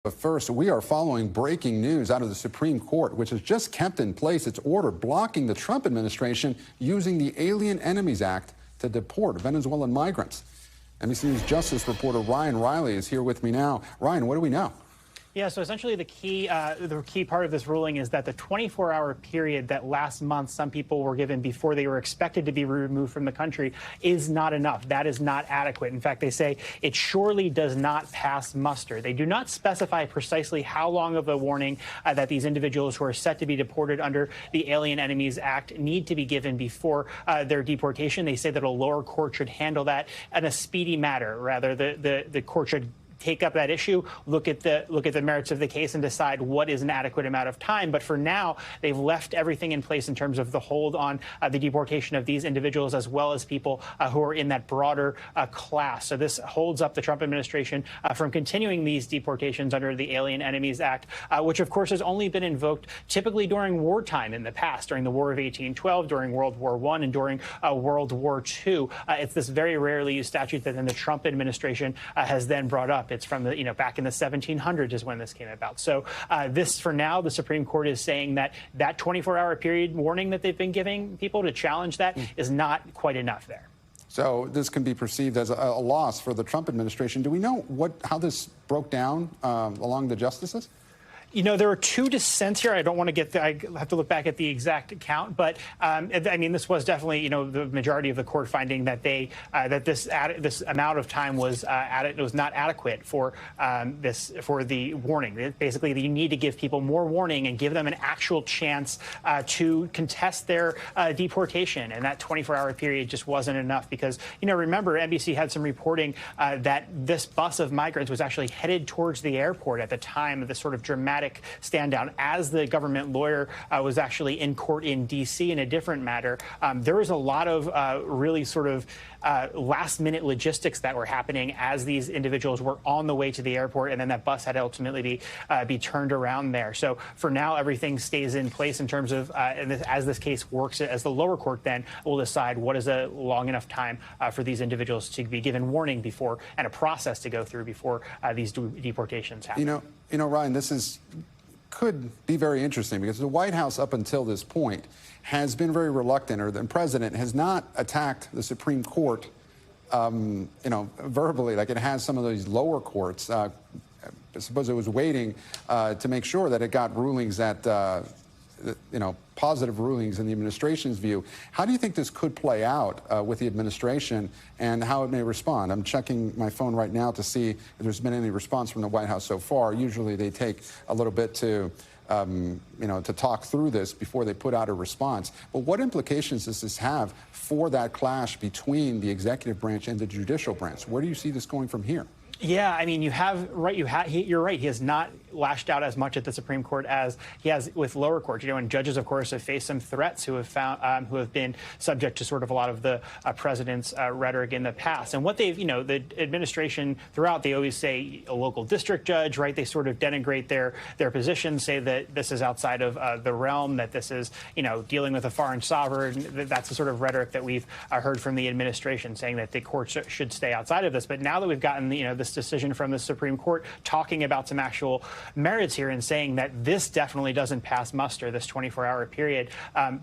But first, we are following breaking news out of the Supreme Court, which has just kept in place its order blocking the Trump administration using the Alien Enemies Act to deport Venezuelan migrants. NBC News Justice reporter Reilly is here with me now. Ryan, what do we know? Yeah, so essentially the key part of this ruling is that the 24-hour period that last month some people were given before they were expected to be removed from the country is not enough. That is not adequate. In fact, they say it surely does not pass muster. They do not specify precisely how long of a warning that these individuals who are set to be deported under the Alien Enemies Act need to be given before their deportation. They say that a lower court should handle that in a speedy matter. Rather, the court should take up that issue, look at the merits of the case and decide what is an adequate amount of time. But for now, they've left everything in place in terms of the hold on the deportation of these individuals, as well as people who are in that broader class. So this holds up the Trump administration from continuing these deportations under the Alien Enemies Act, which, of course, has only been invoked typically during wartime in the past, during the War of 1812, during World War I, and during World War II. It's this very rarely used statute that then the Trump administration has then brought up. It's from the, back in the 1700s is when this came about. So this, for now, the Supreme Court is saying that that 24-hour period warning that they've been giving people to challenge that is not quite enough there. So this can be perceived as a loss for the Trump administration. Do we know how this broke down along the justices? There were two dissents here. I don't want to get I have to look back at the exact count, but I mean, this was definitely, the majority of the court finding that that this amount of time was not adequate for the warning. Basically, you need to give people more warning and give them an actual chance to contest their deportation, and that 24-hour period just wasn't enough because, remember, NBC had some reporting that this bus of migrants was actually headed towards the airport at the time of this sort of dramatic stand down as the government lawyer was actually in court in D.C. in a different matter. There was a lot of really sort of last-minute logistics that were happening as these individuals were on the way to the airport, and then that bus had to ultimately be turned around there. So for now, everything stays in place in terms of as this case works, as the lower court then will decide what is a long enough time for these individuals to be given warning before and a process to go through before these deportations happen. Ryan, could be very interesting because the White House up until this point has been very reluctant, or the president has not attacked the Supreme Court, verbally, like it has some of these lower courts. I suppose it was waiting to make sure that it got rulings that, positive rulings in the administration's view. How do you think this could play out with the administration and how it may respond? I'm checking my phone right now to see if there's been any response from the White House so far. Usually they take a little bit to talk through this before they put out a response. But what implications does this have for that clash between the executive branch and the judicial branch? Where do you see this going from here? Yeah, I mean, you're right. He has not lashed out as much at the Supreme Court as he has with lower courts. And judges, of course, have faced some threats who have been subject to sort of a lot of the president's rhetoric in the past. And what they've, the administration throughout, they always say a local district judge, right? They sort of denigrate their position, say that this is outside of the realm, that this is, dealing with a foreign sovereign. That's the sort of rhetoric that we've heard from the administration, saying that the courts should stay outside of this. But now that we've gotten, this decision from the Supreme Court talking about some actual merits here and saying that this definitely doesn't pass muster, this 24-hour period,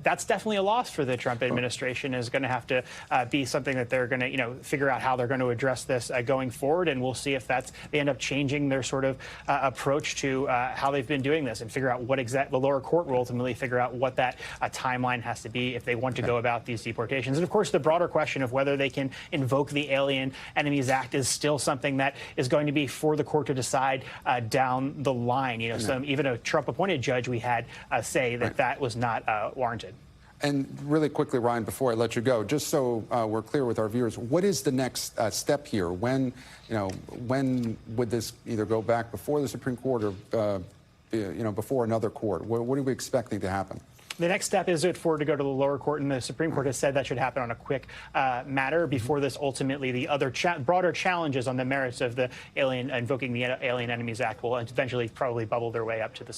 that's definitely a loss for the Trump administration. Is going to have to be something that they're going to, figure out how they're going to address this going forward. And we'll see if they end up changing their sort of approach to how they've been doing this and figure out what the lower court will ultimately figure out what that timeline has to be if they want to go about these deportations. And of course, the broader question of whether they can invoke the Alien Enemies Act is still something that is going to be for the court to decide down the line. Even a Trump-appointed judge we had say that that was not warranted. And really quickly, Ryan, before I let you go, just so we're clear with our viewers, what is the next step here? When would this either go back before the Supreme Court or before another court? What are we expecting to happen? The next step is for it to go to the lower court, and the Supreme Court has said that should happen on a quick matter before this ultimately the other broader challenges on the merits of the invoking the Alien Enemies Act will eventually probably bubble their way up to the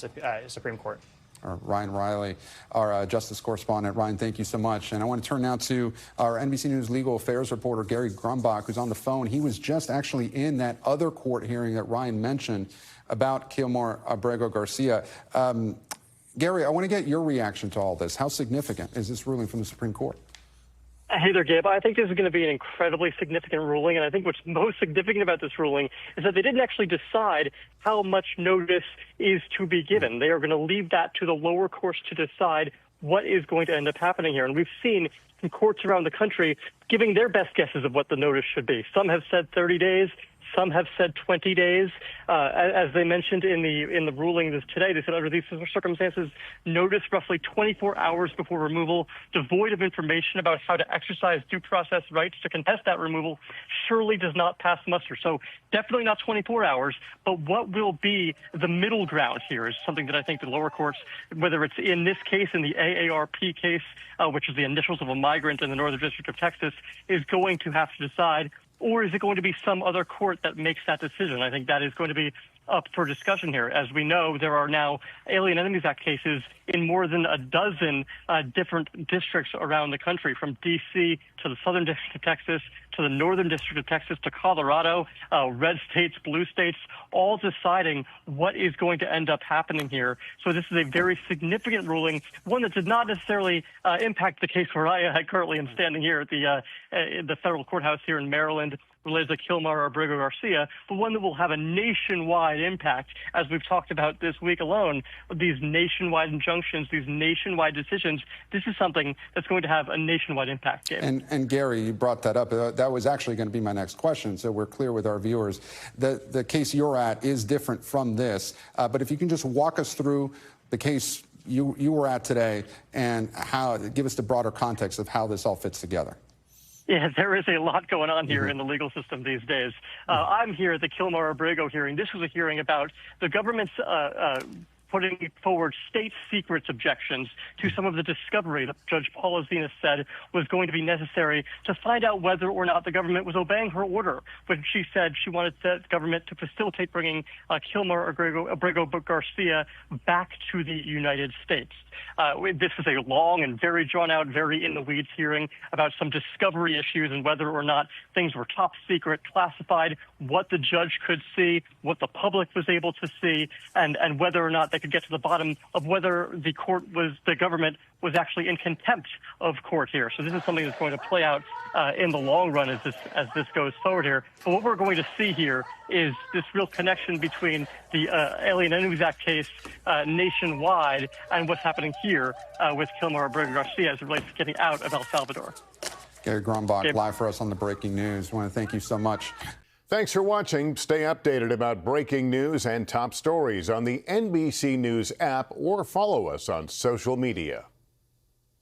Supreme Court. Ryan Reilly, our justice correspondent. Ryan, thank you so much. And I want to turn now to our NBC News legal affairs reporter, Grumbach, who's on the phone. He was just actually in that other court hearing that Ryan mentioned about Kilmar Abrego Garcia. Gary, I want to get your reaction to all this. How significant is this ruling from the Supreme Court? Hey there, Gabe. I think this is going to be an incredibly significant ruling, and I think what's most significant about this ruling is that they didn't actually decide how much notice is to be given. They are going to leave that to the lower courts to decide what is going to end up happening here. And we've seen some courts around the country giving their best guesses of what the notice should be. Some have said 30 days. Some have said 20 days. As they mentioned in the ruling today, they said under these circumstances, notice roughly 24 hours before removal, devoid of information about how to exercise due process rights to contest that removal, surely does not pass muster. So definitely not 24 hours, but what will be the middle ground here is something that I think the lower courts, whether it's in this case, in the AARP case, which is the initials of a migrant in the Northern District of Texas, is going to have to decide. Or is it going to be some other court that makes that decision? I think that is going to be up for discussion here. As we know, there are now Alien Enemies Act cases in more than a dozen different districts around the country, from D.C. to the Southern District of Texas, to the Northern District of Texas, to Colorado, red states, blue states, all deciding what is going to end up happening here. So this is a very significant ruling, one that did not necessarily impact the case where I currently am standing here at the federal courthouse here in Maryland, related to Kilmar Abrego Garcia, but one that will have a nationwide impact, as we've talked about this week alone. These nationwide injunctions, these nationwide decisions, this is something that's going to have a nationwide impact, Gabe. And Gary, you brought that up. That was actually going to be my next question, so we're clear with our viewers. The case you're at is different from this, but if you can just walk us through the case you were at today and give us the broader context of how this all fits together. Yeah, there is a lot going on here in the legal system these days. I'm here at the Kilmar Abrego hearing. This was a hearing about the government's putting forward state secrets objections to some of the discovery that Judge Paula Zenas said was going to be necessary to find out whether or not the government was obeying her order when she said she wanted the government to facilitate bringing Kilmar Abrego Garcia back to the United States. This is a long and very drawn-out, very in-the-weeds hearing about some discovery issues and whether or not things were top secret, classified, what the judge could see, what the public was able to see, and whether or not they could get to the bottom of whether the government was actually in contempt of court here. So this is something that's going to play out in the long run as this goes forward here. But what we're going to see here is this real connection between the Alien Enemies Act case nationwide and what's happening here with Kilmar Abrego Garcia as it relates to getting out of El Salvador. Gary Grumbach, live for us on the Breaking News. I want to thank you so much. Thanks for watching. Stay updated about breaking news and top stories on the NBC News app or follow us on social media.